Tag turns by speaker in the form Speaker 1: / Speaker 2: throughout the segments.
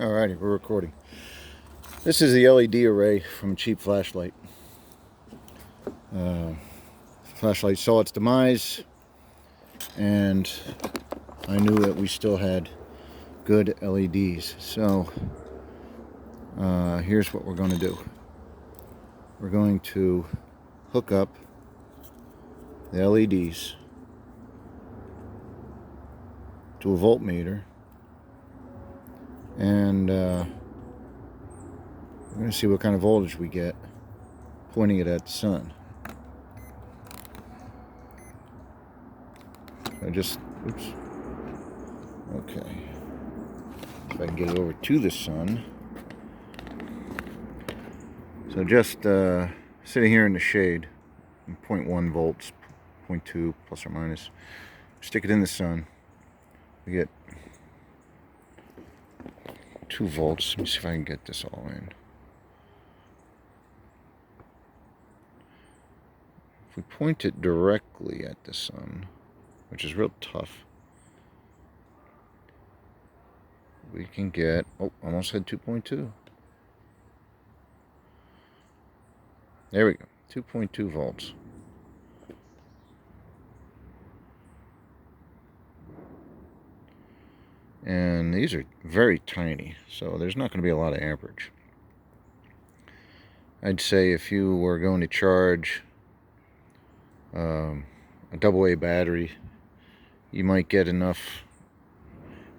Speaker 1: Alrighty, we're recording. This is the LED array from a cheap flashlight. Flashlight saw its demise, and I knew that we still had good LEDs. So here's what we're going to do. We're going to hook up the LEDs to a voltmeter, and we're going to see what kind of voltage we get pointing it at the sun. Oops. Okay. If I can get it over to the sun. So just sitting here in the shade, 0.1 volts, 0.2 plus or minus. Stick it in the sun. We get 2 volts. Let me see if I can get this all in. If we point it directly at the sun, which is real tough, we can get, almost had 2.2. There we go, 2.2 volts. And these are very tiny, so there's not going to be a lot of amperage. I'd say if you were going to charge a AA battery, you might get enough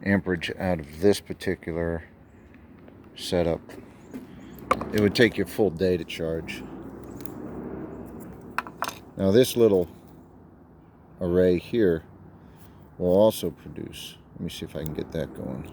Speaker 1: amperage out of this particular setup. It would take you a full day to charge. Now this little array here will also produce. Let me see if I can get that going.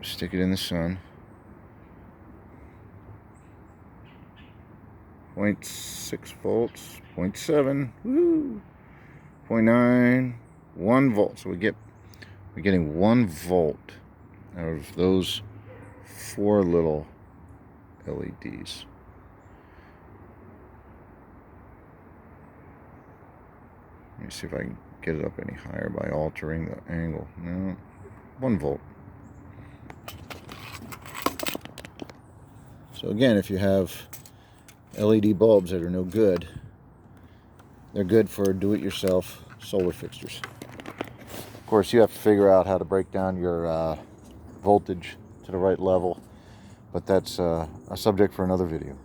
Speaker 1: Stick it in the sun. 0.6 volts, 0.7, woo, 0.9, 1 volt. So we're getting 1 volt out of those 4 little LEDs. Let me see if I can get it up any higher by altering the angle. No, 1 volt. So again, if you have LED bulbs that are no good, they're good for do-it-yourself solar fixtures. Of course, you have to figure out how to break down your voltage to the right level, but that's a subject for another video.